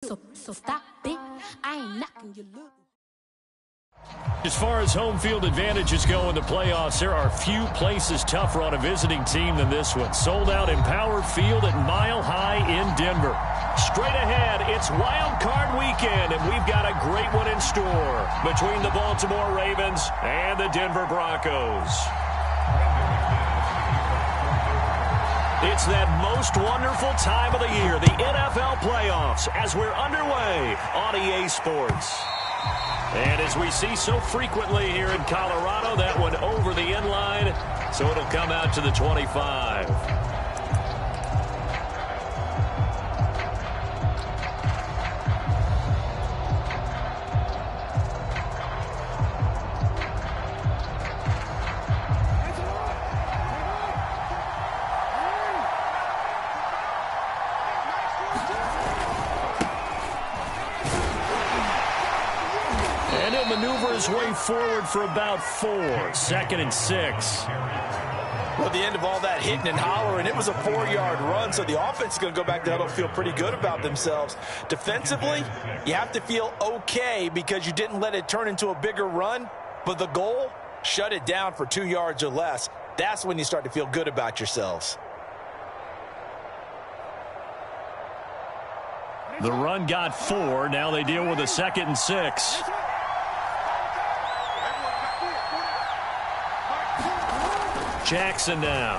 So stop it. I ain't knocking you, look. As far as home field advantages go in the playoffs, there are few places tougher on a visiting team than this one. Sold out Empower Field at Mile High in Denver. Straight ahead, it's Wild Card Weekend, and we've got a great one in store between the Baltimore Ravens and the Denver Broncos. It's that most wonderful time of the year, the NFL playoffs, as we're underway on EA Sports. And as we see so frequently here in Colorado, that one over the end line, so it'll come out to the 25. Maneuver his way forward for about 4. 2nd and 6. Well, at the end of all that hitting and hollering, it was a 4-yard run, so the offense is going to go back to huddle, feel pretty good about themselves. Defensively, you have to feel okay because you didn't let it turn into a bigger run, but the goal, shut it down for 2 yards or less. That's when you start to feel good about yourselves. The run got 4. Now they deal with a 2nd and 6. Jackson now.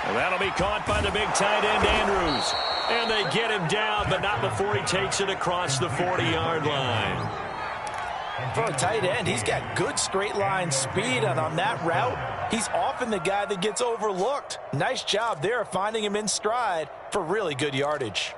And that'll be caught by the big tight end, Andrews. And they get him down, but not before he takes it across the 40-yard line. For a tight end, he's got good straight line speed, and on that route, he's often the guy that gets overlooked. Nice job there finding him in stride for really good yardage.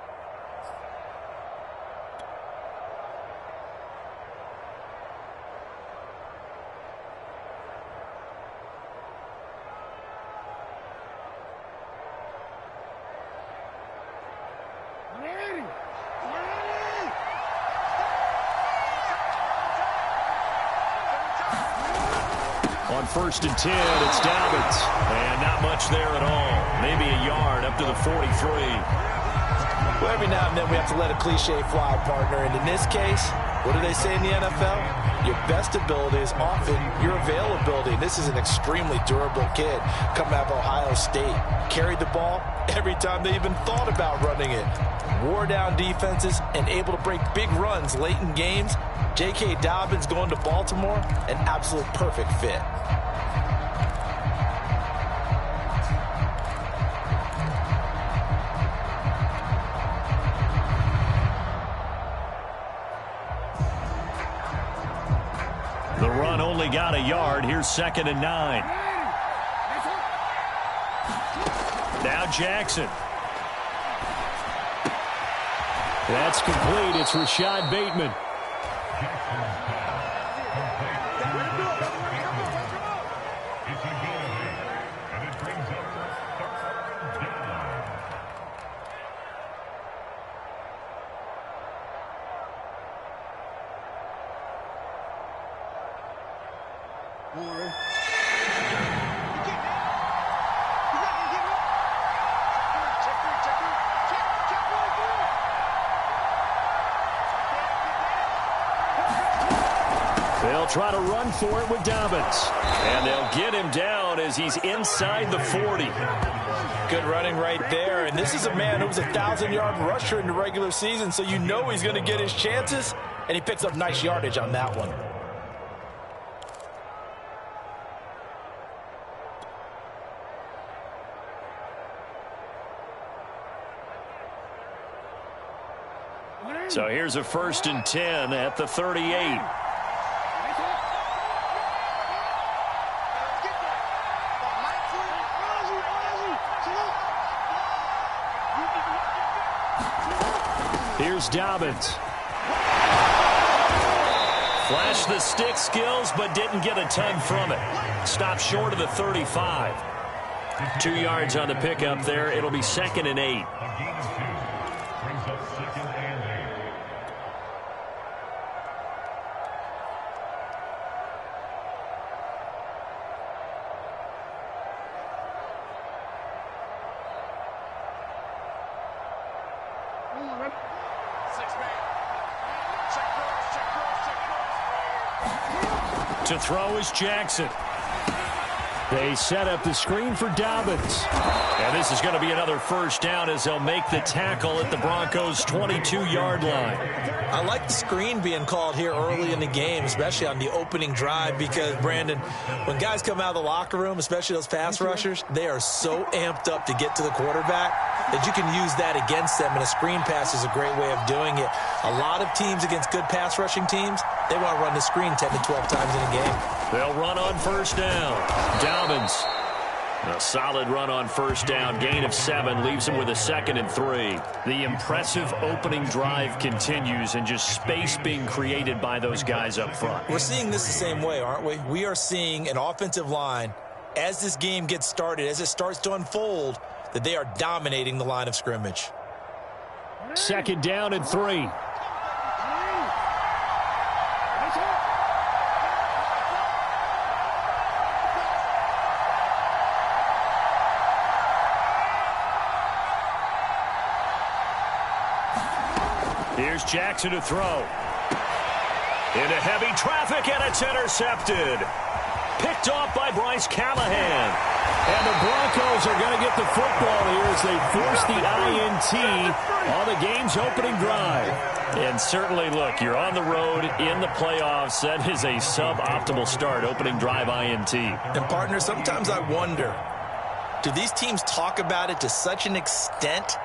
On 1st and 10, it's Dobbins. And not much there at all. Maybe a yard up to the 43. Well, every now and then we have to let a cliche fly, partner. And in this case, what do they say in the NFL? Your best ability is often your availability. And this is an extremely durable kid coming out of Ohio State. Carried the ball every time they even thought about running it. Wore down defenses and able to break big runs late in games. J.K. Dobbins going to Baltimore, an absolute perfect fit. The run only got a yard. Here's 2nd and 9. Now Jackson. That's complete. It's Rashad Bateman. They'll try to run for it with Dobbins. And they'll get him down as he's inside the 40. Good running right there. And this is a man who was a 1,000-yard rusher in the regular season, so you know he's going to get his chances. And he picks up nice yardage on that one. So here's a 1st and 10 at the 38. Here's Dobbins. Flashed the stick skills, but didn't get a ton from it. Stopped short of the 35. 2 yards on the pickup there. It'll be 2nd and 8. To throw is Jackson. They set up the screen for Dobbins. And this is going to be another first down as they'll make the tackle at the Broncos' 22-yard line. I like the screen being called here early in the game, especially on the opening drive, because, Brandon, when guys come out of the locker room, especially those pass rushers, they are so amped up to get to the quarterback that you can use that against them, and a screen pass is a great way of doing it. A lot of teams against good pass rushing teams, they want to run the screen 10 to 12 times in a game. They'll run on first down. Dobbins. A solid run on first down. Gain of 7 leaves him with a 2nd and 3. The impressive opening drive continues, and just space being created by those guys up front. We're seeing this the same way, aren't we? We are seeing an offensive line, as this game gets started, as it starts to unfold, that they are dominating the line of scrimmage. 2nd down and 3. Here's Jackson to throw. Into heavy traffic, and it's intercepted. Picked off by Bryce Callahan. And the Broncos are going to get the football here as they force the INT on the game's opening drive. And certainly, look, you're on the road in the playoffs. That is a suboptimal start, opening drive INT. And, partner, sometimes I wonder, do these teams talk about it to such an extent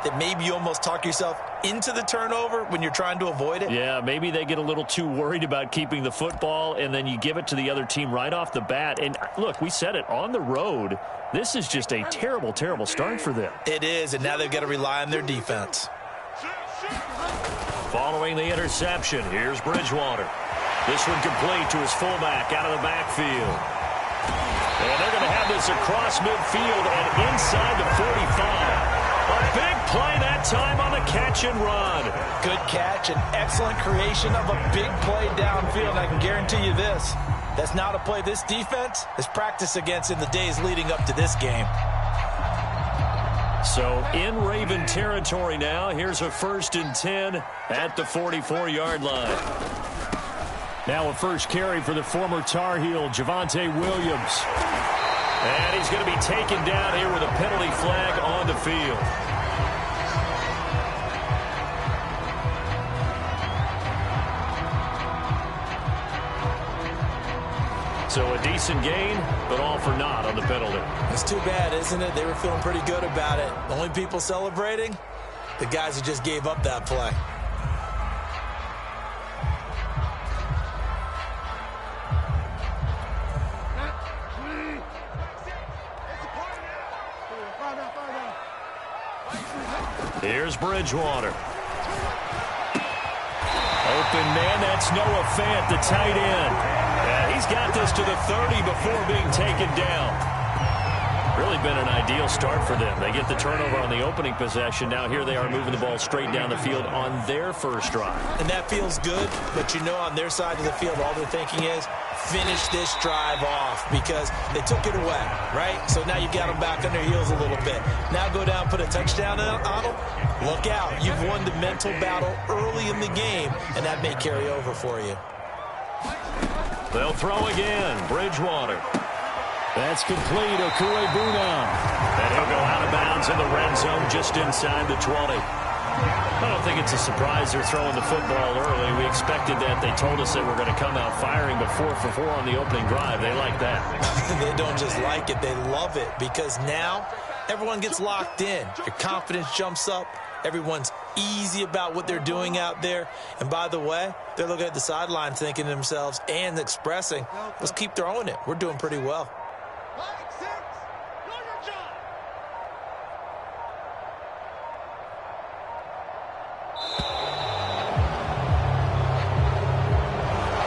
that maybe you almost talk yourself into the turnover when you're trying to avoid it? Yeah, maybe they get a little too worried about keeping the football, and then you give it to the other team right off the bat. And look, we said it, on the road, this is just a terrible, terrible start for them. It is, and now they've got to rely on their defense. Following the interception, here's Bridgewater. This one complete to his fullback out of the backfield. And they're going to have this across midfield and inside the 45. A big play that time on the catch and run. Good catch and excellent creation of a big play downfield. I can guarantee you this. That's not a play this defense has practiced against in the days leading up to this game. So in Raven territory now, here's a 1st and 10 at the 44-yard line. Now a first carry for the former Tar Heel, Javonte Williams. And he's going to be taken down here with a penalty flag on the field. So a decent gain, but all for naught on the penalty. It's too bad, isn't it? They were feeling pretty good about it. The only people celebrating, the guys who just gave up that play. Here's Bridgewater. Open man, that's Noah Fant, the tight end. And he's got this to the 30 before being taken down. Really been an ideal start for them. They get the turnover on the opening possession. Now here they are moving the ball straight down the field on their first drive. And that feels good, but you know on their side of the field, all they're thinking is, finish this drive off because they took it away, right? So now you got them back on their heels a little bit. Now go down, put a touchdown on them. Look out. You've won the mental battle early in the game, and that may carry over for you. They'll throw again. Bridgewater. That's complete. Okuegbunam. And he'll go out of bounds in the red zone just inside the 20. I don't think it's a surprise they're throwing the football early. We expected that. They told us that we're going to come out firing, but 4 for 4 on the opening drive. They like that. They don't just like it. They love it because now everyone gets locked in. Your confidence jumps up. Everyone's easy about what they're doing out there. And by the way, they're looking at the sideline thinking to themselves and expressing, let's keep throwing it. We're doing pretty well.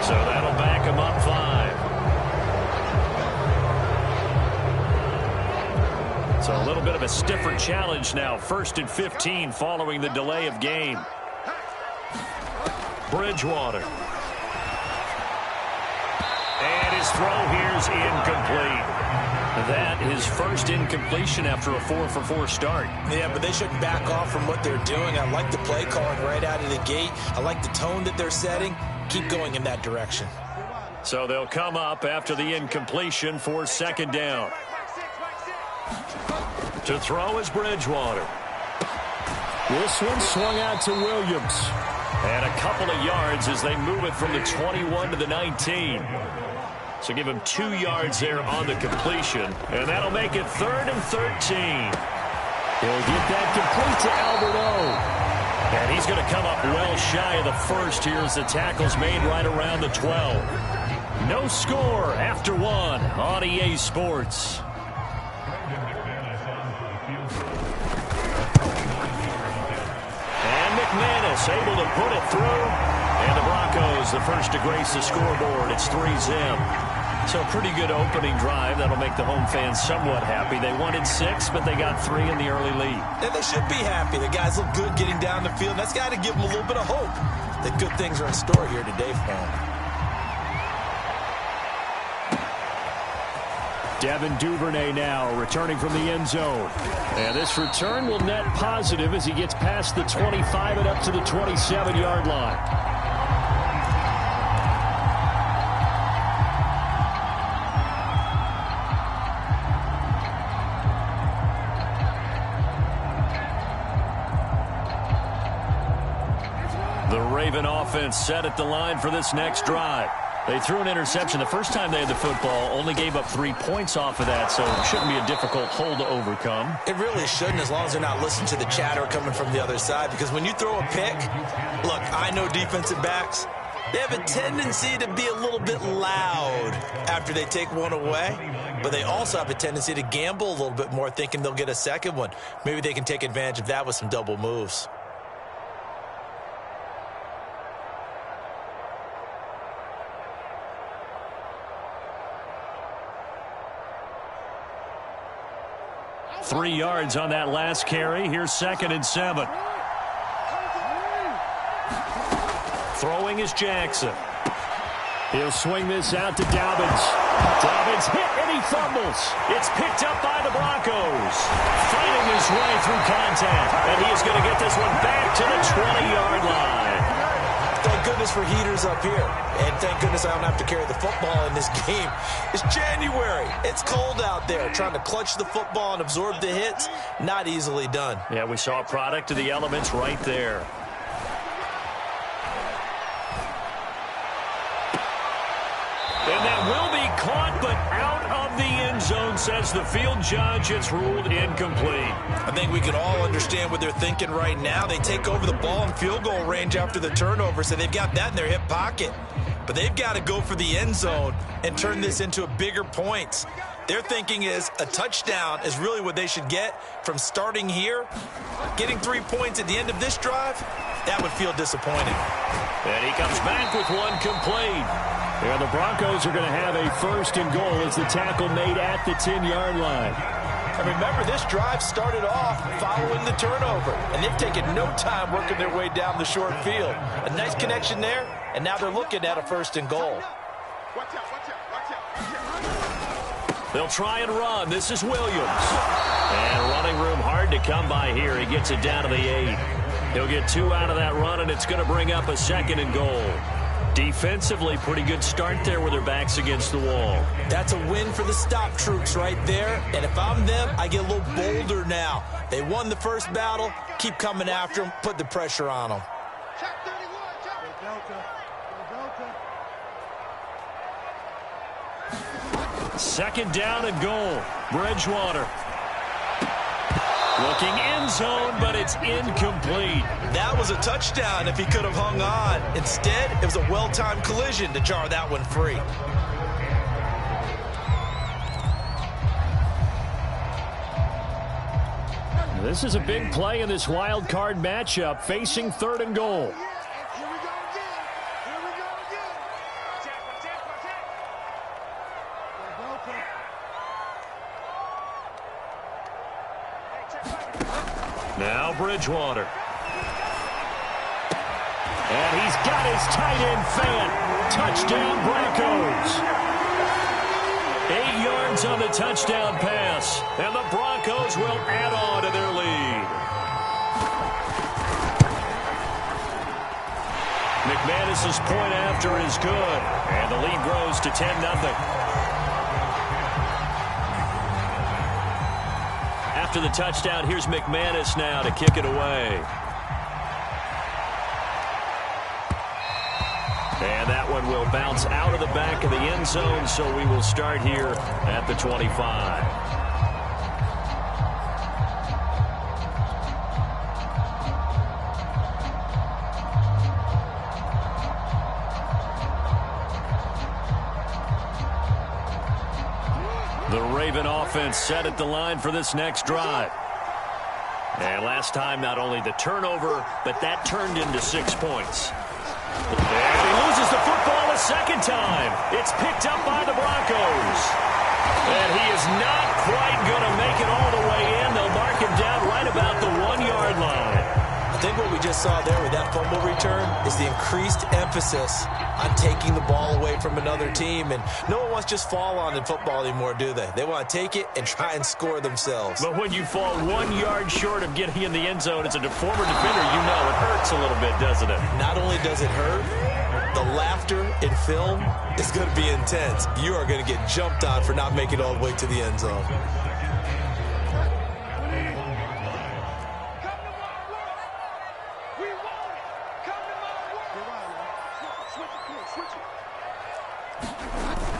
So that'll back him up 5. So a little bit of a stiffer challenge now. 1st and 15 following the delay of game. Bridgewater. And his throw here's incomplete. That is first incompletion after a 4-for-4 start. Yeah, but they shouldn't back off from what they're doing. I like the play calling right out of the gate. I like the tone that they're setting. Keep going in that direction. So they'll come up after the incompletion for second down. To throw is Bridgewater. This one swung out to Williams. And a couple of yards as they move it from the 21 to the 19. So give him 2 yards there on the completion. And that'll make it 3rd and 13. He'll get that complete to Albert O. And he's going to come up well shy of the first here as the tackle's made right around the 12. No score after 1 on EA Sports. And McManus able to put it through. And the Broncos, the first to grace the scoreboard. It's 3-zip. So pretty good opening drive. That'll make the home fans somewhat happy. They wanted 6, but they got 3 in the early lead. And they should be happy. The guys look good getting down the field. That's got to give them a little bit of hope that good things are in store here today for them. Devin Duvernay now returning from the end zone. And this return will net positive as he gets past the 25 and up to the 27-yard line. The Raven offense set at the line for this next drive. They threw an interception the first time they had the football, only gave up 3 points off of that, so it shouldn't be a difficult hole to overcome. It really shouldn't, as long as they're not listening to the chatter coming from the other side, because when you throw a pick, look, I know defensive backs, they have a tendency to be a little bit loud after they take one away, but they also have a tendency to gamble a little bit more, thinking they'll get a second one. Maybe they can take advantage of that with some double moves. Three yards on that last carry. Here's 2nd and 7. Throwing is Jackson. He'll swing this out to Dobbins. Dobbins hit and he fumbles. It's picked up by the Broncos. Fighting his way through contact. And he is going to get this one back to the 20-yard line. Thank goodness for heaters up here. And thank goodness I don't have to carry the football in this game. It's January. It's cold out there. Trying to clutch the football and absorb the hits, not easily done. Yeah, we saw a product of the elements right there. And that will be caught, but out of the end zone, says the field judge. It's ruled incomplete. I think we can all understand what they're thinking right now. They take over the ball in field goal range after the turnover, so they've got that in their hip pocket. But they've got to go for the end zone and turn this into a bigger points. Their thinking is a touchdown is really what they should get from starting here. Getting 3 points at the end of this drive, that would feel disappointing. And he comes back with one complete. And the Broncos are going to have a 1st and goal as the tackle made at the 10-yard line. And remember, this drive started off following the turnover, and they've taken no time working their way down the short field. A nice connection there, and now they're looking at a 1st and goal. They'll try and run. This is Williams. And running room hard to come by here. He gets it down to the 8. He'll get 2 out of that run, and it's going to bring up a 2nd and goal. Defensively, pretty good start there with their backs against the wall. That's a win for the stop troops right there. And if I'm them, I get a little bolder now. They won the first battle. Keep coming after them. Put the pressure on them. Second down and goal. Bridgewater. Looking end zone, but it's incomplete. That was a touchdown if he could have hung on. Instead, it was a well-timed collision to jar that one free. This is a big play in this wild card matchup, facing 3rd and goal. Now Bridgewater. And he's got his tight end fan. Touchdown Broncos. 8 yards yards on the touchdown pass. And the Broncos will add on to their lead. McManus's point after is good. And the lead grows to 10-0. After the touchdown, here's McManus now to kick it away. And that one will bounce out of the back of the end zone, so we will start here at the 25. The Raven offense set at the line for this next drive. And last time, not only the turnover, but that turned into 6 points. And he loses the football a second time. It's picked up by the Broncos. And he is not quite going to make it all the way in. They'll mark him down right about the 1-yard line. I think what we just saw there with that fumble return is the increased emphasis on taking the ball away from another team. And no one wants to just fall on in football anymore, do they? They want to take it and try and score themselves. But when you fall 1 yard short of getting in the end zone as a former defender, you know it hurts a little bit, doesn't it? Not only does it hurt, the laughter in film is going to be intense. You are going to get jumped on for not making it all the way to the end zone.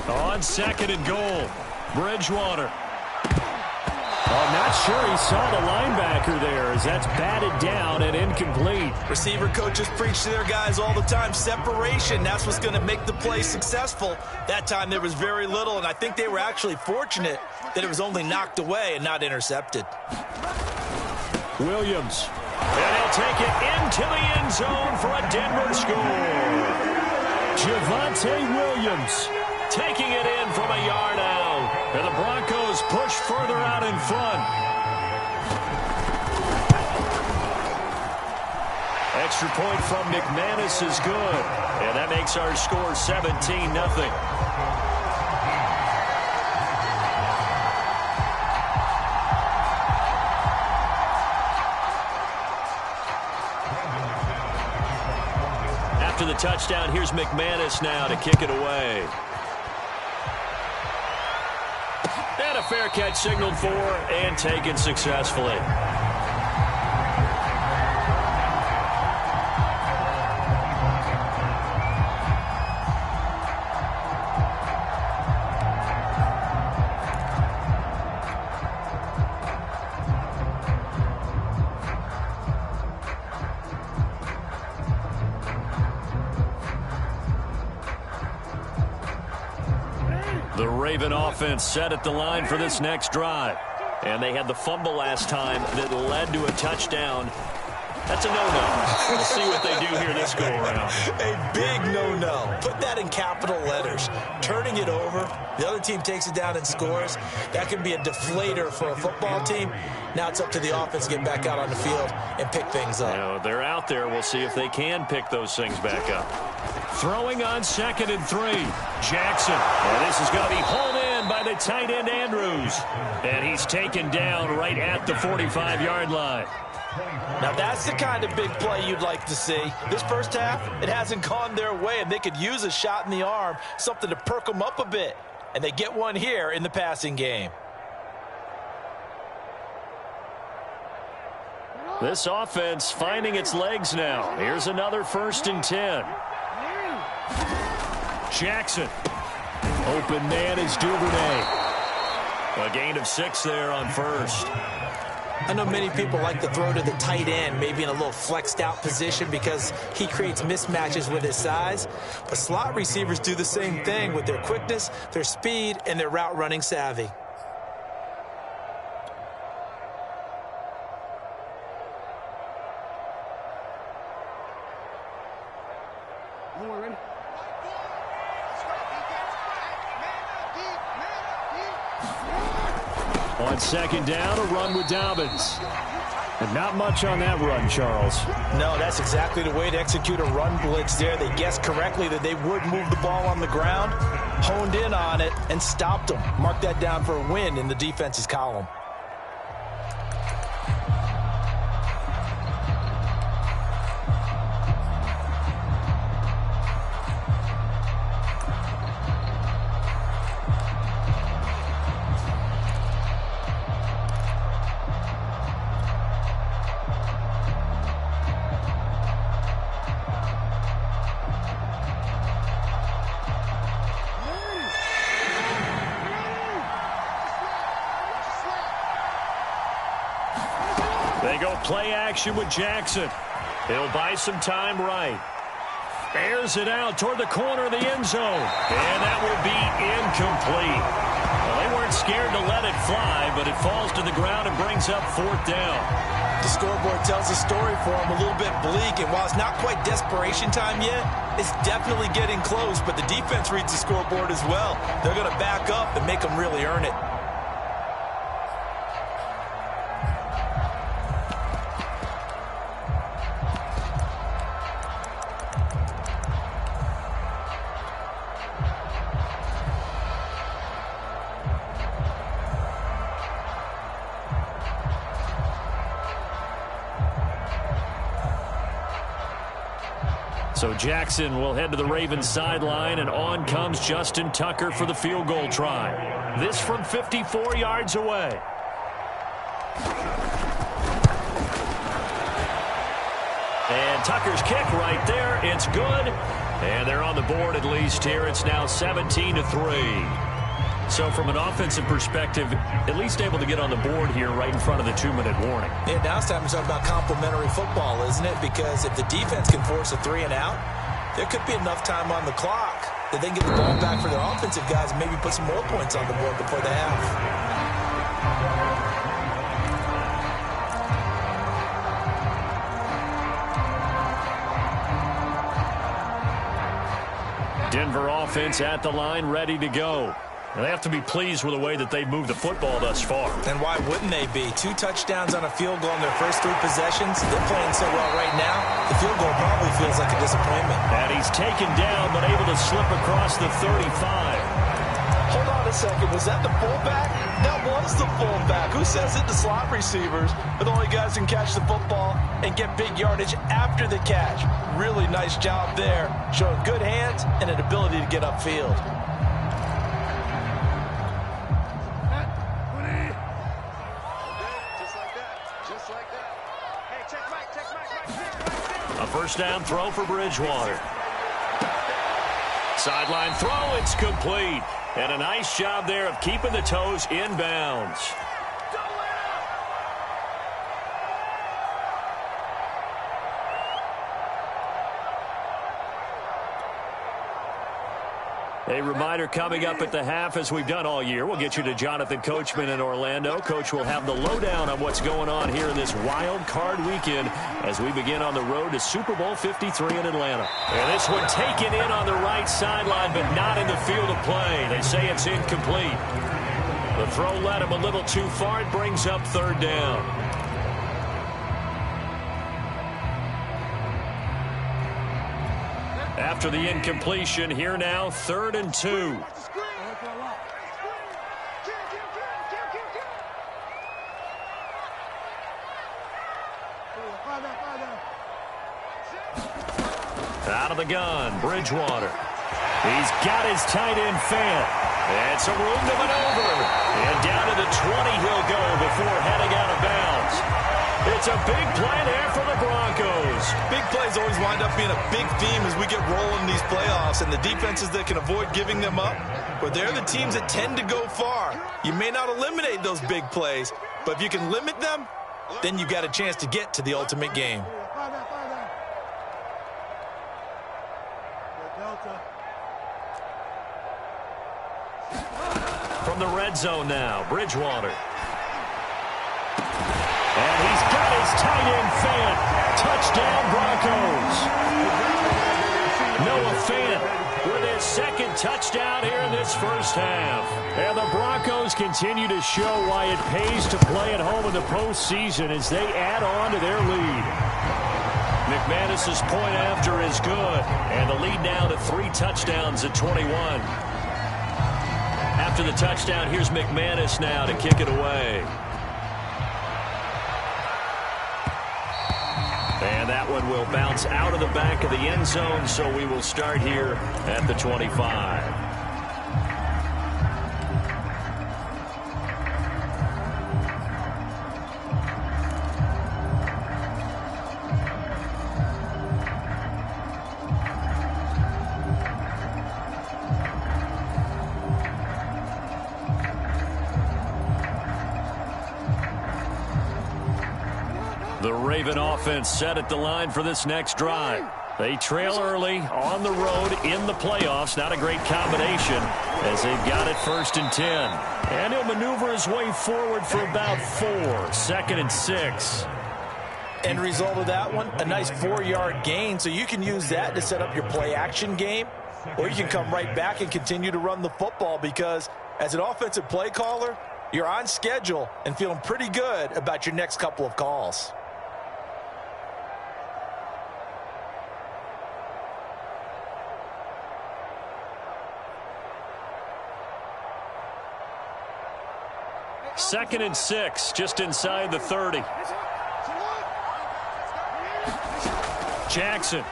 On 2nd and goal, Bridgewater. I'm not sure he saw the linebacker there as that's batted down and incomplete. Receiver coaches preach to their guys all the time. Separation, that's what's going to make the play successful. That time there was very little, and I think they were actually fortunate that it was only knocked away and not intercepted. Williams. And he'll take it into the end zone for a Denver score. Javonte Williams taking it in from a yard out. And the Broncos push further out in front. Extra point from McManus is good. And that makes our score 17-0. After the touchdown, here's McManus now to kick it away. And a fair catch signaled for and taken successfully. The Raven offense set at the line for this next drive. And they had the fumble last time that led to a touchdown. That's a no-no. We'll see what they do here this go-around. A big no-no. Put that in capital letters. Turning it over, the other team takes it down and scores. That can be a deflator for a football team. Now it's up to the offense to get back out on the field and pick things up. You know, they're out there. We'll see if they can pick those things back up. Throwing on 2nd and 3. Jackson. And this is going to be hauled in by the tight end Andrews. And he's taken down right at the 45-yard line. Now that's the kind of big play you'd like to see. This first half, it hasn't gone their way, and they could use a shot in the arm, something to perk them up a bit. And they get one here in the passing game. This offense finding its legs now. Here's another 1st and 10. Jackson. Open man is Duvernay. A gain of 6 there on 1st. I know many people like to throw to the tight end, maybe in a little flexed out position because he creates mismatches with his size. But slot receivers do the same thing with their quickness, their speed, and their route running savvy. On 2nd down, a run with Dobbins. And not much on that run, Charles. No, that's exactly the way to execute a run blitz there. They guessed correctly that they would move the ball on the ground, honed in on it, and stopped them. Mark that down for a win in the defense's column. They go play action with Jackson. He'll buy some time right. Airs it out toward the corner of the end zone. And that will be incomplete. Well, they weren't scared to let it fly, but it falls to the ground and brings up 4th down. The scoreboard tells a story for them, a little bit bleak, and while it's not quite desperation time yet, it's definitely getting close, but the defense reads the scoreboard as well. They're going to back up and make them really earn it. So Jackson will head to the Ravens sideline, and on comes Justin Tucker for the field goal try. This from 54 yards away. And Tucker's kick right there. It's good. And they're on the board at least here. It's now 17-3. So from an offensive perspective, at least able to get on the board here right in front of the 2-minute warning. Yeah, now it's time to talk about complementary football, isn't it? Because if the defense can force a 3 and out, there could be enough time on the clock that they can get the ball back for their offensive guys and maybe put some more points on the board before the half. Denver offense at the line, ready to go. And they have to be pleased with the way that they've moved the football thus far. And why wouldn't they be? 2 touchdowns on a field goal in their first 3 possessions. They're playing so well right now, the field goal probably feels like a disappointment. And he's taken down, but able to slip across the 35. Hold on a second. Was that the fullback? That was the fullback. Who says it to slot receivers? But only guys who can catch the football and get big yardage after the catch. Really nice job there, showing good hands and an ability to get upfield. A first down throw for Bridgewater. Sideline throw, it's complete. And a nice job there of keeping the toes inbounds. A reminder coming up at the half, as we've done all year. We'll get you to Jonathan Coachman in Orlando. Coach will have the lowdown on what's going on here in this wild card weekend as we begin on the road to Super Bowl 53 in Atlanta. And this one taken in on the right sideline, but not in the field of play. They say it's incomplete. The throw led him a little too far. It brings up 3rd down. After the incompletion, here now, 3rd and 2. Out of the gun, Bridgewater. He's got his tight end Fant. And some room to maneuver. And down to the 20 he'll go before heading out of bounds. It's a big play there for the Broncos. Big plays always wind up being a big theme as we get rolling in these playoffs, and the defenses that can avoid giving them up, but they're the teams that tend to go far. You may not eliminate those big plays, but if you can limit them, then you got a chance to get to the ultimate game. From the red zone now, Bridgewater. And he's got his tight end Fant. Touchdown, Broncos. Noah Fant with his 2nd touchdown here in this first half. And the Broncos continue to show why it pays to play at home in the postseason as they add on to their lead. McManus's point after is good, and the lead now to 3 touchdowns at 21. After the touchdown, here's McManus now to kick it away. And that one will bounce out of the back of the end zone, so we will start here at the 25. The Raven offense set at the line for this next drive. They trail early on the road in the playoffs. Not a great combination as they've got it 1st and 10. And he'll maneuver his way forward for about 4. 2nd and 6. End result of that one, a nice 4-yard gain. So you can use that to set up your play action game. Or you can come right back and continue to run the football because as an offensive play caller, you're on schedule and feeling pretty good about your next couple of calls. Second and 6, just inside the 30. Jackson.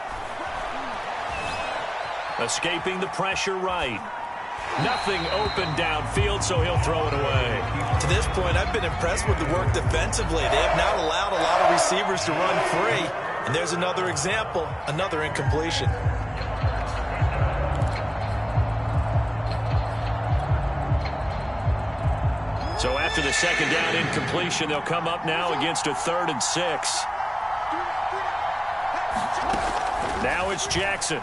Escaping the pressure right. Nothing open downfield, so he'll throw it away. To this point, I've been impressed with the work defensively. They have not allowed a lot of receivers to run free. And there's another example, another incompletion. So after the second down incompletion, they'll come up now against a 3rd and 6. Now it's Jackson.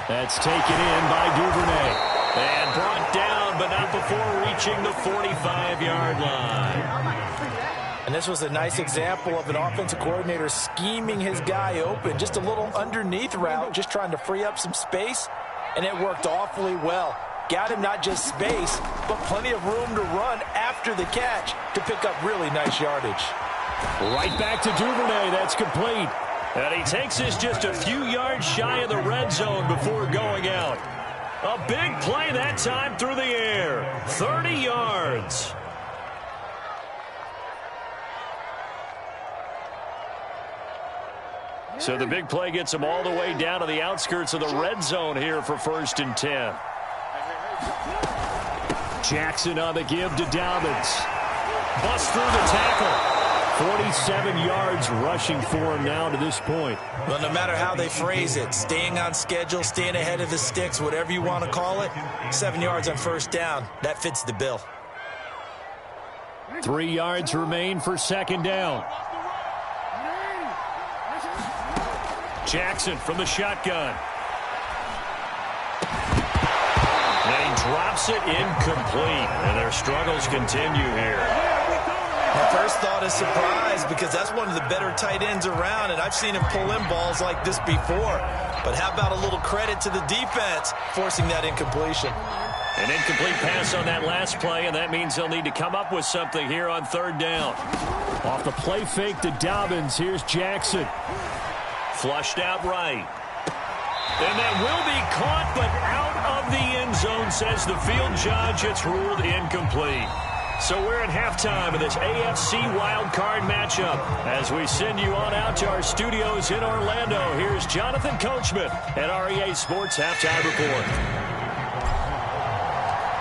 That's taken in by Duvernay. And brought down, but not before reaching the 45-yard line. And this was a nice example of an offensive coordinator scheming his guy open. Just a little underneath route, just trying to free up some space. And it worked awfully well. Got him not just space, but plenty of room to run after the catch to pick up really nice yardage. Right back to Duvernay. That's complete. And he takes us just a few yards shy of the red zone before going out. A big play that time through the air. 30 yards. So the big play gets him all the way down to the outskirts of the red zone here for 1st and 10. Jackson on the give to Dobbins. Bust through the tackle. 47 yards rushing for him now to this point. Well, no matter how they phrase it, staying on schedule, staying ahead of the sticks, whatever you want to call it, 7 yards on 1st down, that fits the bill. 3 yards remain for 2nd down. Jackson from the shotgun. And he drops it incomplete. And their struggles continue here. My first thought is surprise because that's one of the better tight ends around, and I've seen him pull in balls like this before. But how about a little credit to the defense forcing that incompletion? An incomplete pass on that last play, and that means they'll need to come up with something here on 3rd down. Off the play fake to Dobbins, here's Jackson. Flushed out right. And that will be caught, but out of the end zone, says the field judge. It's ruled incomplete. So we're at halftime of this AFC wildcard matchup. As we send you on out to our studios in Orlando, here's Jonathan Coachman at REA Sports Halftime Report.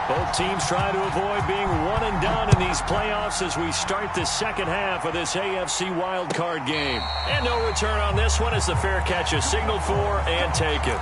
Both teams try to avoid being one and done in these playoffs as we start the second half of this AFC wildcard game. And no return on this one as the fair catch is signaled for and taken.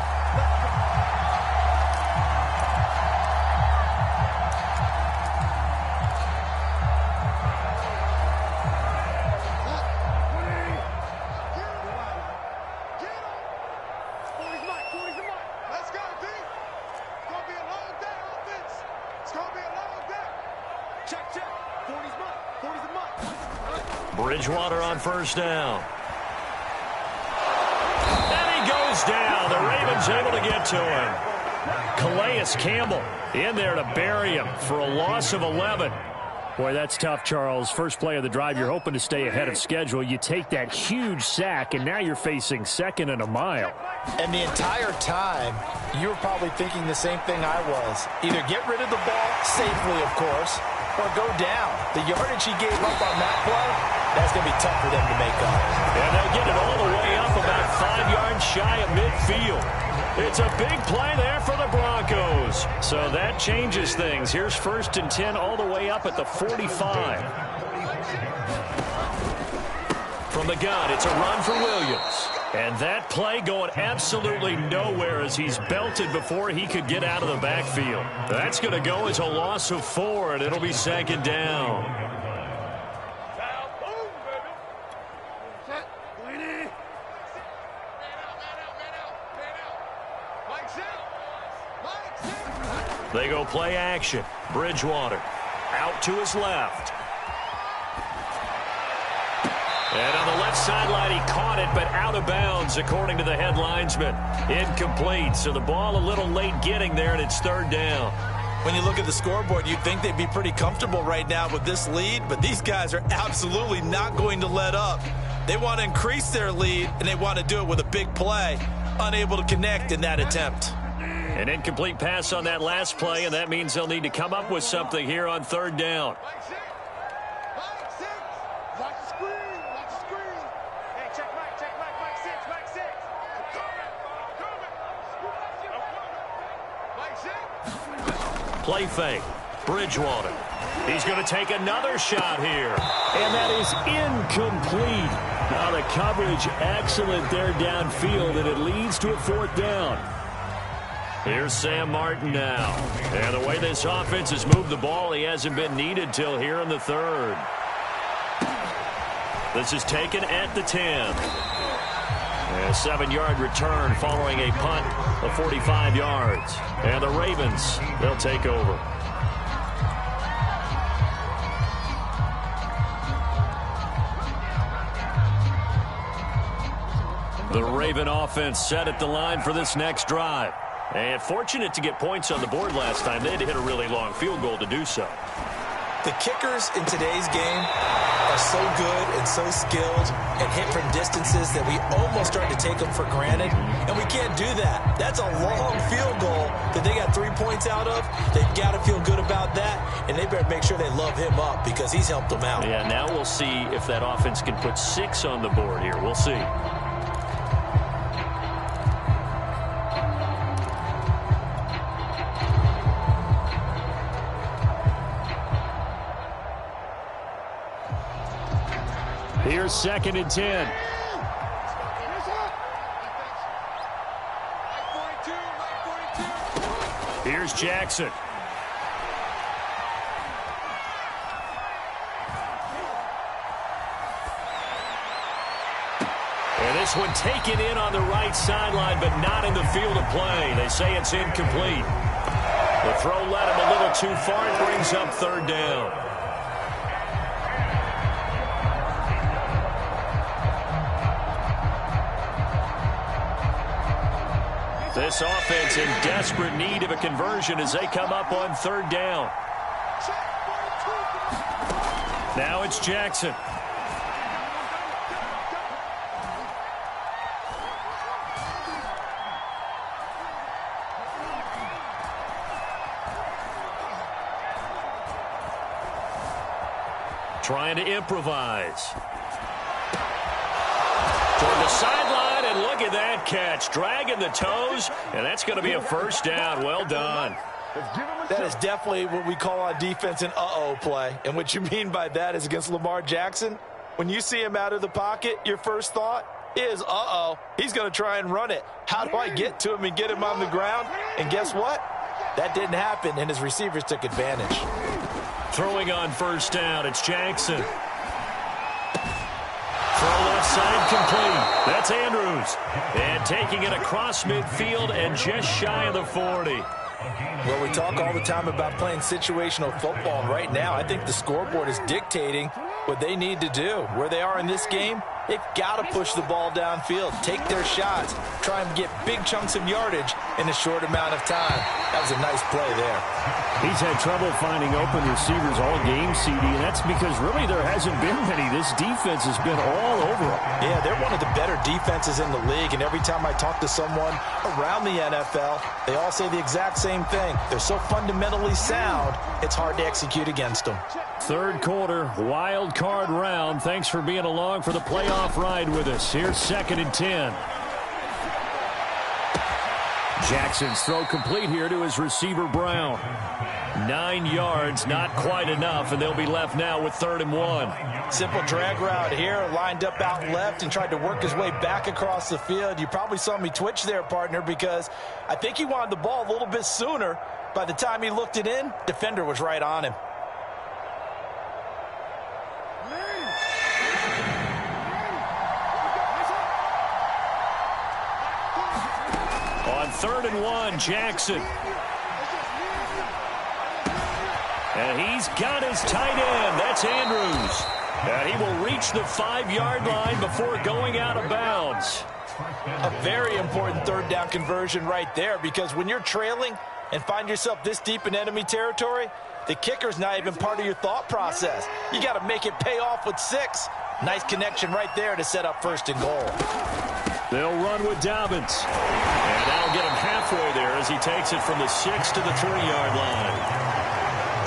Bridgewater on 1st down. And he goes down. The Ravens able to get to him. Calais Campbell in there to bury him for a loss of 11. Boy, that's tough, Charles. First play of the drive, you're hoping to stay ahead of schedule. You take that huge sack, and now you're facing second and a mile. And the entire time, you were probably thinking the same thing I was. Either get rid of the ball safely, of course, or go down. The yardage he gave up on that play, that's going to be tough for them to make up. And they'll get it all the way up about 5 yards shy of midfield. It's a big play there for the Broncos. So that changes things. Here's 1st and 10 all the way up at the 45. From the gun, it's a run for Williams. And that play going absolutely nowhere as he's belted before he could get out of the backfield. That's going to go as a loss of 4, and it'll be 2nd down. They go play action. Bridgewater out to his left. And on the left sideline, he caught it, but out of bounds, according to the head linesman. Incomplete, so the ball a little late getting there, and it's 3rd down. When you look at the scoreboard, you'd think they'd be pretty comfortable right now with this lead, but these guys are absolutely not going to let up. They want to increase their lead, and they want to do it with a big play. Unable to connect in that attempt. An incomplete pass on that last play, and that means they'll need to come up with something here on 3rd down. Play fake. Bridgewater. He's going to take another shot here. And that is incomplete. Now the coverage excellent there downfield, and it leads to a 4th down. Here's Sam Martin now. And the way this offense has moved the ball, he hasn't been needed till here in the 3rd. This is taken at the 10. And a 7-yard return following a punt of 45 yards. And the Ravens, they'll take over. The Raven offense set at the line for this next drive. And fortunate to get points on the board last time. They had to hit a really long field goal to do so. The kickers in today's game are so good and so skilled and hit from distances that we almost start to take them for granted. And we can't do that. That's a long field goal that they got 3 points out of. They've got to feel good about that. And they better make sure they love him up because he's helped them out. Yeah, now we'll see if that offense can put 6 on the board here. We'll see. Here's 2nd and 10. Here's Jackson. And this one taken in on the right sideline, but not in the field of play. They say it's incomplete. The throw led him a little too far. It brings up 3rd down. This offense in desperate need of a conversion as they come up on 3rd down. Now it's Jackson. Trying to improvise. Toward the sideline, and look at that catch. Dragging the toes, and that's going to be a 1st down. Well done. That is definitely what we call on defense an uh-oh play. And what you mean by that is against Lamar Jackson, when you see him out of the pocket, your first thought is, uh-oh, he's going to try and run it. How do I get to him and get him on the ground? And guess what? That didn't happen, and his receivers took advantage. Throwing on 1st down, it's Jackson. Throw left side complete. That's Andrews. And taking it across midfield and just shy of the 40. Well, we talk all the time about playing situational football. And right now, I think the scoreboard is dictating what they need to do. Where they are in this game, They've got to push the ball downfield, take their shots, try and get big chunks of yardage in a short amount of time. That was a nice play there. He's had trouble finding open receivers all game, CD, and that's because really there hasn't been many. This defense has been all over them. Yeah, they're one of the better defenses in the league, and every time I talk to someone around the NFL, they all say the exact same thing. They're so fundamentally sound, it's hard to execute against them. Third quarter, wild card round. Thanks for being along for the playoff ride with us. Here's 2nd and 10. Jackson's throw complete here to his receiver, Brown. 9 yards, not quite enough, and they'll be left now with 3rd and 1. Simple drag route here, lined up out left and tried to work his way back across the field. You probably saw me twitch there, partner, because I think he wanted the ball a little bit sooner. By the time he looked it in, defender was right on him. On 3rd and 1, Jackson. And he's got his tight end. That's Andrews. And he will reach the 5-yard line before going out of bounds. A very important 3rd down conversion right there, because when you're trailing and find yourself this deep in enemy territory, the kicker's not even part of your thought process. You got to make it pay off with 6. Nice connection right there to set up 1st and goal. They'll run with Dobbins. And that'll get him halfway there as he takes it from the 6 to the 3-yard line.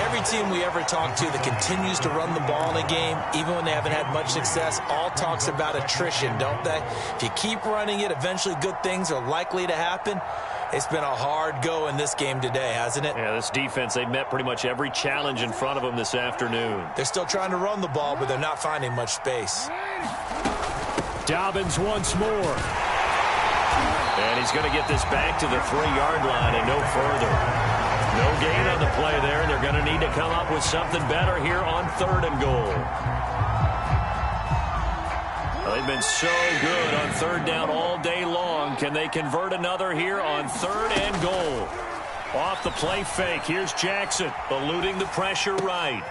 Every team we ever talk to that continues to run the ball in a game, even when they haven't had much success, all talks about attrition, don't they? If you keep running it, eventually good things are likely to happen. It's been a hard go in this game today, hasn't it? Yeah, this defense, they've met pretty much every challenge in front of them this afternoon. They're still trying to run the ball, but they're not finding much space. Dobbins once more. And he's going to get this back to the 3-yard line and no further. No gain on the play there. They're going to need to come up with something better here on 3rd and goal. Well, they've been so good on 3rd down all day long. Can they convert another here on 3rd and goal? Off the play fake. Here's Jackson eluding the pressure right.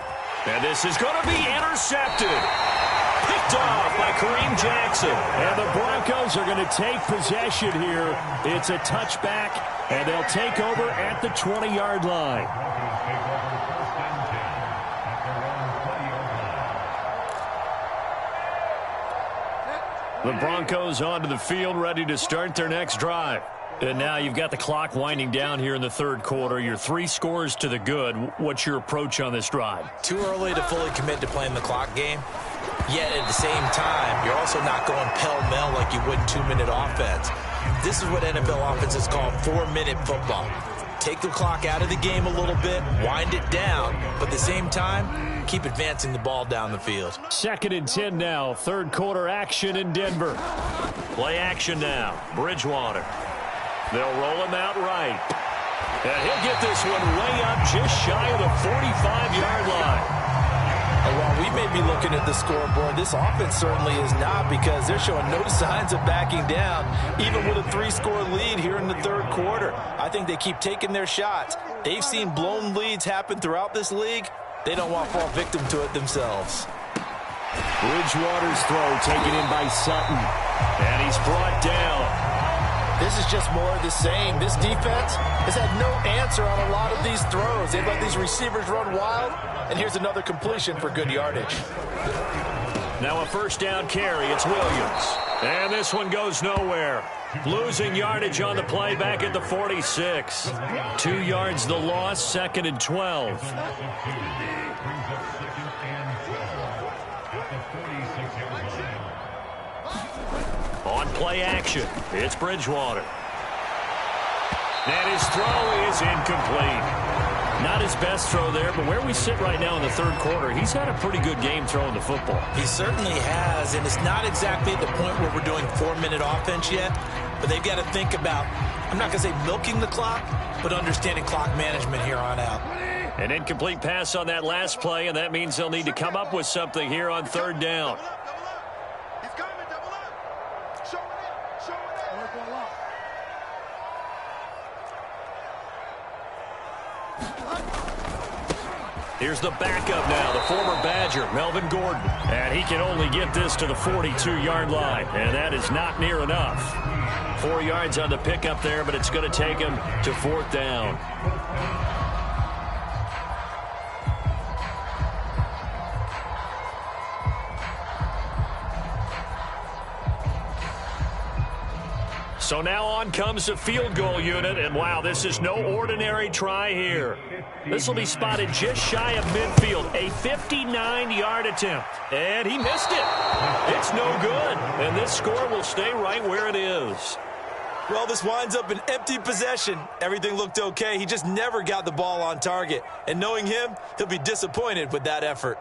And this is going to be intercepted. Picked off by Kareem Jackson. And the Broncos are going to take possession here. It's a touchback, and they'll take over at the 20-yard line. The Broncos onto the field, ready to start their next drive. And now you've got the clock winding down here in the 3rd quarter. You're 3 scores to the good. What's your approach on this drive? Too early to fully commit to playing the clock game. Yet at the same time, you're also not going pell-mell like you would in 2-minute offense. This is what NFL offenses call 4-minute football. Take the clock out of the game a little bit, wind it down, but at the same time, keep advancing the ball down the field. 2nd and 10 now. 3rd quarter action in Denver. Play action now. Bridgewater. They'll roll him out right. And he'll get this one way up just shy of the 45-yard line. While we may be looking at the scoreboard, this offense certainly is not, because they're showing no signs of backing down, even with a 3-score lead here in the 3rd quarter. I think they keep taking their shots. They've seen blown leads happen throughout this league. They don't want to fall victim to it themselves. Bridgewater's throw taken in by Sutton. And he's brought down. This is just more of the same. This defense has had no answer on a lot of these throws. They've let these receivers run wild, and here's another completion for good yardage. Now a 1st down carry. It's Williams. And this one goes nowhere. Losing yardage on the play back at the 46. 2 yards the loss, 2nd and 12. On play action, it's Bridgewater. And his throw is incomplete. Not his best throw there, but where we sit right now in the 3rd quarter, he's had a pretty good game throwing the football. He certainly has, and it's not exactly at the point where we're doing 4-minute offense yet, but they've got to think about, I'm not going to say milking the clock, but understanding clock management here on out. An incomplete pass on that last play, and that means they'll need to come up with something here on 3rd down. Here's the backup now, the former Badger, Melvin Gordon. And he can only get this to the 42-yard line, and that is not near enough. 4 yards on the pickup there, but it's going to take him to 4th down. So now on comes the field goal unit, and wow, this is no ordinary try here. This will be spotted just shy of midfield, a 59-yard attempt, and he missed it. It's no good, and this score will stay right where it is. Well, this winds up an empty possession. Everything looked okay. He just never got the ball on target, and knowing him, he'll be disappointed with that effort.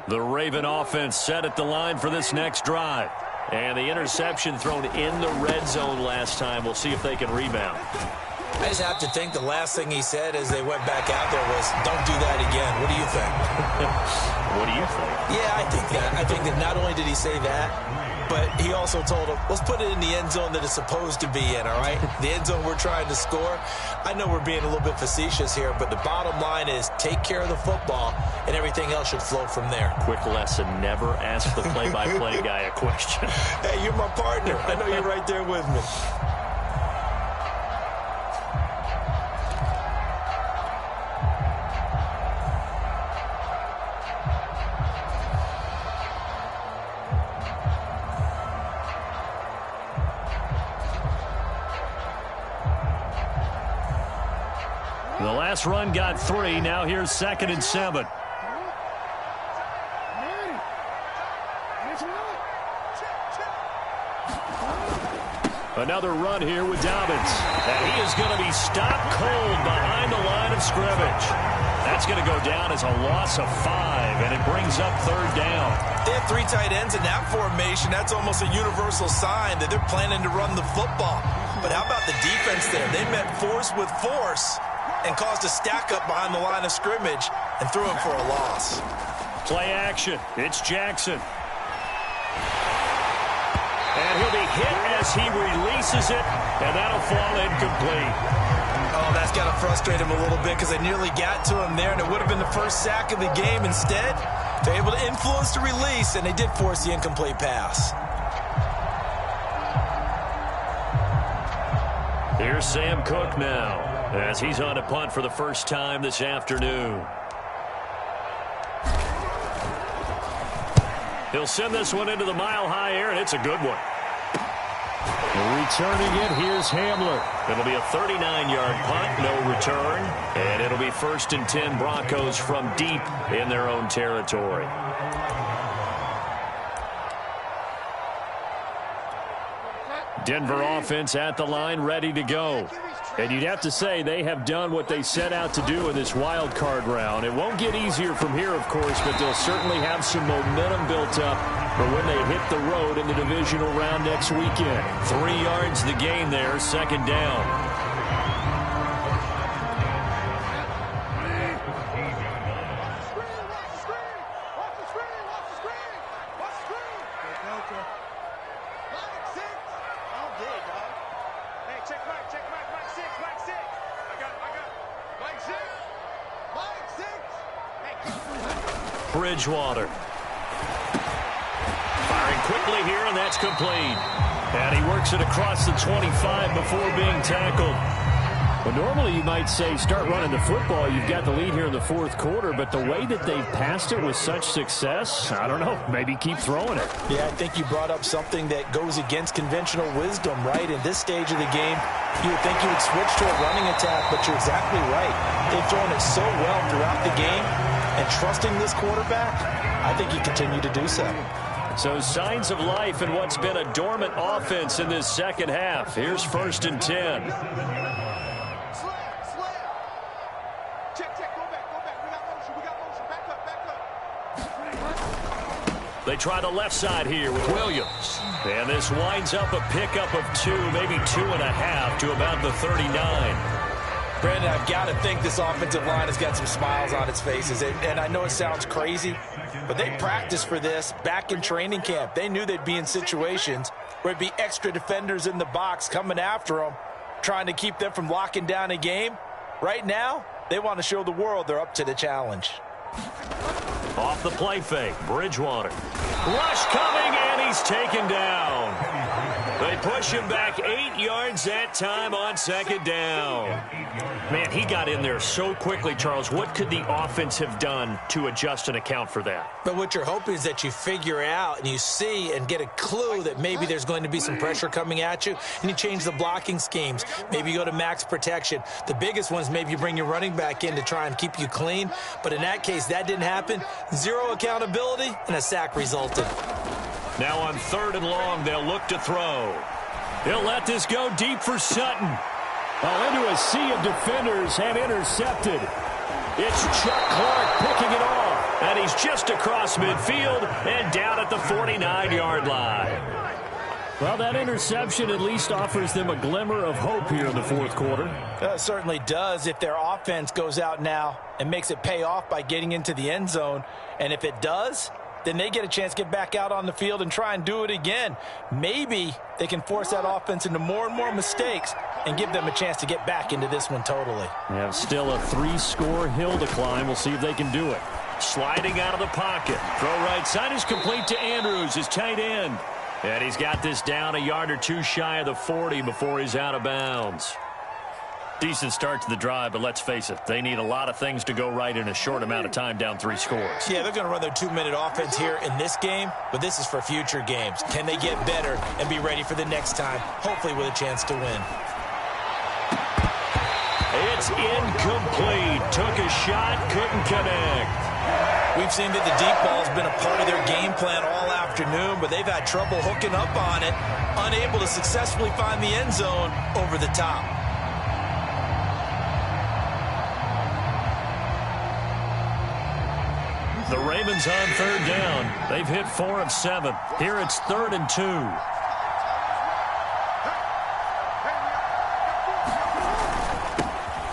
The Raven offense set at the line for this next drive. And the interception thrown in the red zone last time. We'll see if they can rebound. I just have to think the last thing he said as they went back out there was, don't do that again. What do you think? What do you think? Yeah, I think that. I think that not only did he say that, but he also told him, let's put it in the end zone that it's supposed to be in, all right? The end zone we're trying to score. I know we're being a little bit facetious here, but the bottom line is take care of the football, and everything else should flow from there. Quick lesson, never ask the play-by-play guy a question. Hey, you're my partner. I know you're right there with me. The last run got 3. Now here's 2nd and 7. Another run here with Dobbins. And he is going to be stopped cold behind the line of scrimmage. That's going to go down as a loss of 5, and it brings up 3rd down. They have 3 tight ends in that formation. That's almost a universal sign that they're planning to run the football. But how about the defense there? They met force with force and caused a stack up behind the line of scrimmage and threw him for a loss. Play action. It's Jackson. And he'll be hit as he releases it, and that'll fall incomplete. Oh, that's got to frustrate him a little bit because they nearly got to him there, and it would have been the first sack of the game. Instead, they're able to influence the release, and they did force the incomplete pass. Here's Sam Cook now, as he's on a punt for the first time this afternoon. He'll send this one into the mile-high air, and it's a good one. Returning it, here's Hamler. It'll be a 39-yard punt, no return, and it'll be 1st and 10 Broncos from deep in their own territory. Denver offense at the line, ready to go. And you'd have to say they have done what they set out to do in this wild card round. It won't get easier from here, of course, but they'll certainly have some momentum built up for when they hit the road in the divisional round next weekend. 3 yards the gain there, 2nd down. Bridgewater. Firing quickly here, and that's complete. And he works it across the 25 before being tackled. Well, normally you might say start running the football. You've got the lead here in the 4th quarter, but the way that they've passed it with such success, I don't know, maybe keep throwing it. Yeah, I think you brought up something that goes against conventional wisdom, right? In this stage of the game, you would think you would switch to a running attack, but you're exactly right. They've thrown it so well throughout the game, and trusting this quarterback, I think you continue to do so. So signs of life in what's been a dormant offense in this 2nd half. Here's 1st and 10. They try the left side here with Williams. And this winds up a pickup of 2, maybe 2.5 to about the 39. Brandon, I've got to think this offensive line has got some smiles on its faces. And I know it sounds crazy, but they practiced for this back in training camp. They knew they'd be in situations where it'd be extra defenders in the box coming after them, trying to keep them from locking down a game. Right now, they want to show the world they're up to the challenge. Off the play fake, Bridgewater. Rush coming, and he's taken down. They push him back 8 yards that time on second down. Man, he got in there so quickly, Charles. What could the offense have done to adjust and account for that? But what you're hoping is that you figure out and you see and get a clue that maybe there's going to be some pressure coming at you, and you change the blocking schemes. Maybe you go to max protection. The biggest one is maybe you bring your running back in to try and keep you clean. But in that case, that didn't happen. Zero accountability, and a sack resulted. Now on 3rd and long, they'll look to throw. He'll let this go deep for Sutton. Oh, into a sea of defenders and intercepted. It's Chuck Clark picking it off. And he's just across midfield and down at the 49-yard line. Well, that interception at least offers them a glimmer of hope here in the fourth quarter. It certainly does if their offense goes out now and makes it pay off by getting into the end zone. And if it does, then they get a chance to get back out on the field and try and do it again. Maybe they can force that offense into more and more mistakes and give them a chance to get back into this one totally. Yeah, still a 3-score hill to climb. We'll see if they can do it. Sliding out of the pocket. Throw right side is complete to Andrews, his tight end. And he's got this down a yard or two shy of the 40 before he's out of bounds. Decent start to the drive, but let's face it, they need a lot of things to go right in a short amount of time down 3 scores. Yeah, they're going to run their 2-minute offense here in this game, but this is for future games. Can they get better and be ready for the next time, hopefully with a chance to win? It's incomplete. Took a shot, couldn't connect. We've seen that the deep ball has been a part of their game plan all afternoon, but they've had trouble hooking up on it, unable to successfully find the end zone over the top. The Ravens on 3rd down. They've hit 4 of 7. Here it's 3rd and 2.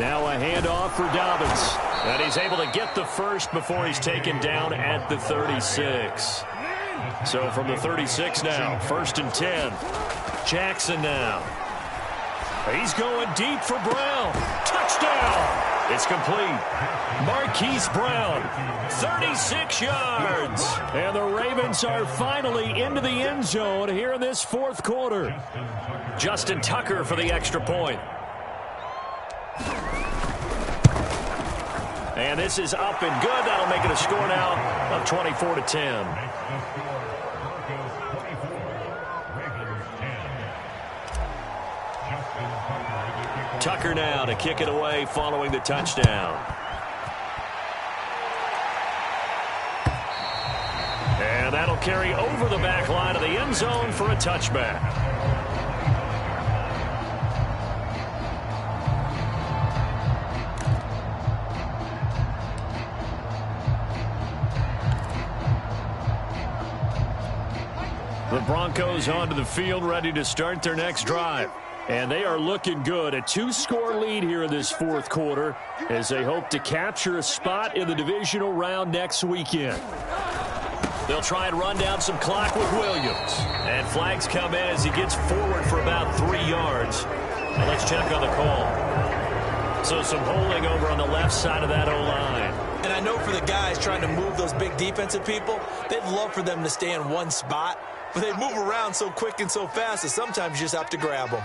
Now a handoff for Dobbins. And he's able to get the first before he's taken down at the 36. So from the 36 now, 1st and 10. Jackson now. He's going deep for Brown. Touchdown. It's complete. Marquise Brown, 36 yards. And the Ravens are finally into the end zone here in this fourth quarter. Justin Tucker for the extra point. And this is up and good. That'll make it a score now of 24-10. Tucker now to kick it away following the touchdown. And that'll carry over the back line of the end zone for a touchback. The Broncos onto the field, ready to start their next drive. And they are looking good. A 2-score lead here in this fourth quarter as they hope to capture a spot in the divisional round next weekend. They'll try and run down some clock with Williams. And flags come in as he gets forward for about 3 yards. Now let's check on the call. So some holding over on the left side of that O-line. And I know for the guys trying to move those big defensive people, they'd love for them to stay in one spot. But they move around so quick and so fast that sometimes you just have to grab them.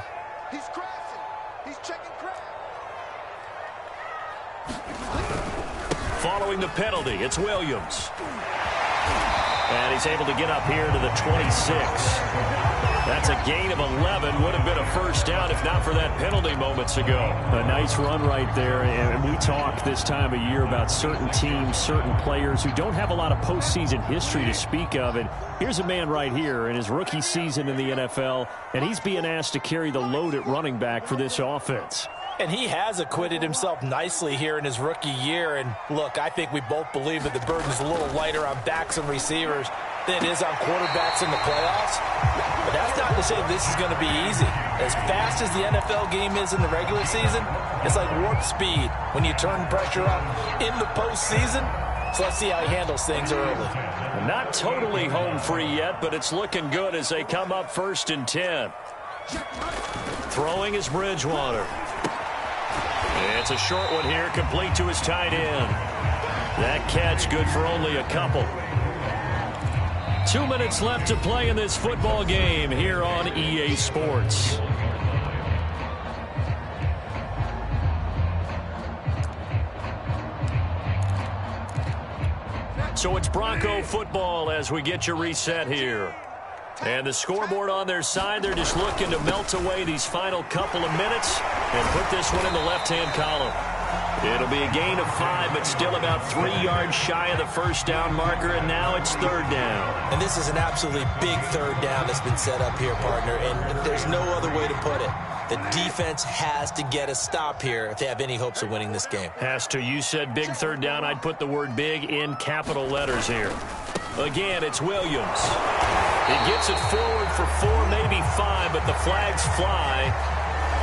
He's crashing. He's checking crash. Following the penalty, it's Williams. And he's able to get up here to the 26. That's a gain of 11. Would have been a first down if not for that penalty moments ago. A nice run right there. And we talk this time of year about certain teams, certain players who don't have a lot of postseason history to speak of. And here's a man right here in his rookie season in the NFL, and he's being asked to carry the load at running back for this offense. And he has acquitted himself nicely here in his rookie year. And look, I think we both believe that the burden's a little lighter on backs and receivers. it is on quarterbacks in the playoffs, but that's not to say this is going to be easy. As fast as the NFL game is in the regular season, it's like warp speed when you turn pressure up in the postseason. So let's see how he handles things early. Not totally home free yet, but it's looking good as they come up 1st and 10. Throwing is Bridgewater. It's a short one here, complete to his tight end. That catch good for only a couple. 2 minutes left to play in this football game here on EA Sports. So it's Bronco football as we get you reset here. And the scoreboard on their side, they're just looking to melt away these final couple of minutes and put this one in the left-hand column. It'll be a gain of 5, but still about 3 yards shy of the first down marker, and now it's 3rd down. And this is an absolutely big 3rd down that's been set up here, partner, and there's no other way to put it. The defense has to get a stop here if they have any hopes of winning this game. Has to. You said big 3rd down. I'd put the word big in capital letters here. Again, it's Williams. He gets it forward for 4, maybe 5, but the flags fly,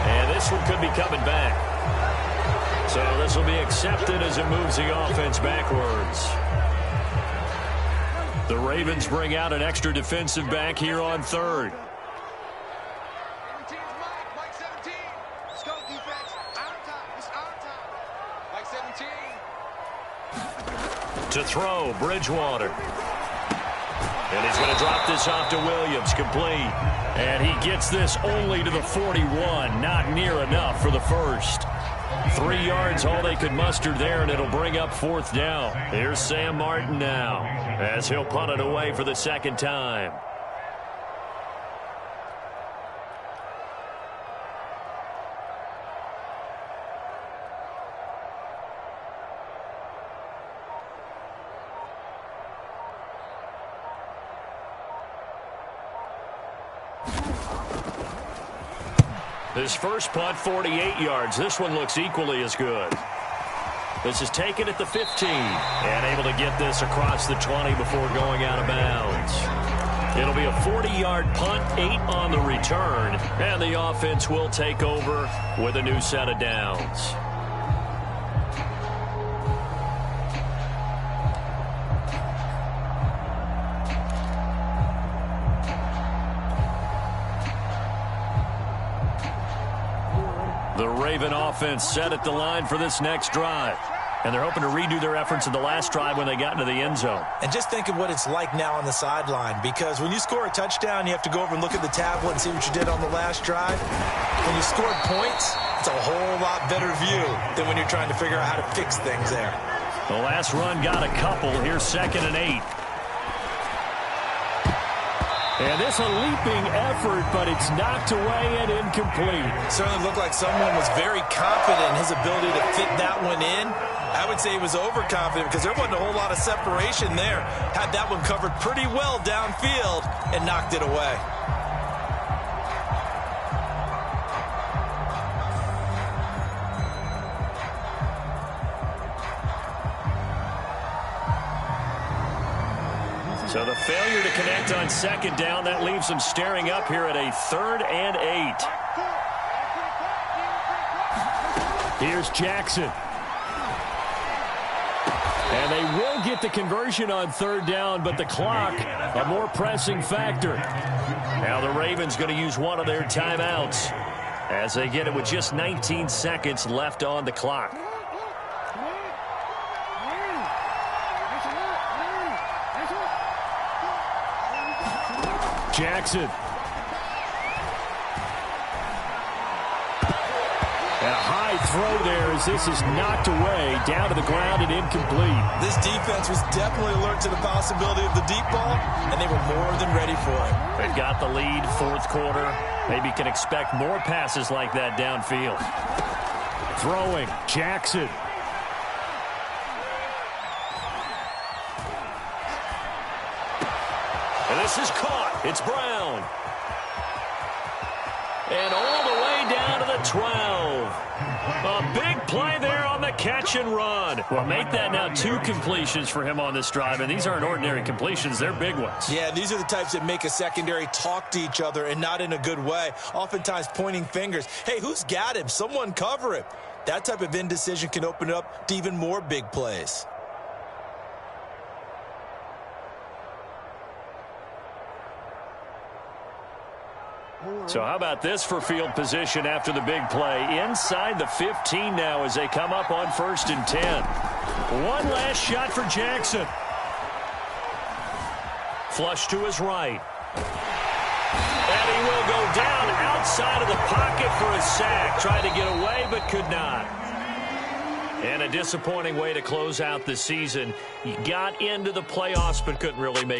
and this one could be coming back. So this will be accepted as it moves the offense backwards. The Ravens bring out an extra defensive back here on 3rd. To throw, Bridgewater. And he's going to drop this off to Williams, complete. And he gets this only to the 41, not near enough for the first. 3 yards, all they could muster there, and it'll bring up 4th down. Here's Sam Martin now, as he'll punt it away for the 2nd time. His first punt, 48 yards. This one looks equally as good. This is taken at the 15 and able to get this across the 20 before going out of bounds. It'll be a 40-yard punt, 8 on the return, and the offense will take over with a new set of downs. The Raven offense set at the line for this next drive. And they're hoping to redo their efforts in the last drive when they got into the end zone. And just think of what it's like now on the sideline, because when you score a touchdown, you have to go over and look at the tablet and see what you did on the last drive. When you scored points, it's a whole lot better view than when you're trying to figure out how to fix things there. The last run got a couple. Here's 2nd and 8. And this a leaping effort, but it's knocked away and incomplete. Certainly looked like someone was very confident in his ability to fit that one in. I would say he was overconfident because there wasn't a whole lot of separation there. Had that one covered pretty well downfield and knocked it away. So the failure to connect on 2nd down, that leaves them staring up here at a 3rd and 8. Here's Jackson. And they will get the conversion on 3rd down, but the clock, a more pressing factor. Now the Ravens going to use one of their timeouts as they get it with just 19 seconds left on the clock. Jackson. And a high throw there as this is knocked away, down to the ground and incomplete. This defense was definitely alert to the possibility of the deep ball, and they were more than ready for it. They've got the lead, 4th quarter. Maybe can expect more passes like that downfield. Throwing, Jackson. And this is caught. It's Brown. And all the way down to the 12. A big play there on the catch and run. Well, make that now 2 completions for him on this drive, and these aren't ordinary completions. They're big ones. Yeah, these are the types that make a secondary talk to each other and not in a good way, oftentimes pointing fingers. Hey, who's got him? Someone cover him. That type of indecision can open up to even more big plays. So how about this for field position after the big play? Inside the 15 now as they come up on 1st and 10. One last shot for Jackson. Flush to his right. And he will go down outside of the pocket for a sack. Tried to get away but could not. And a disappointing way to close out the season. He got into the playoffs but couldn't really make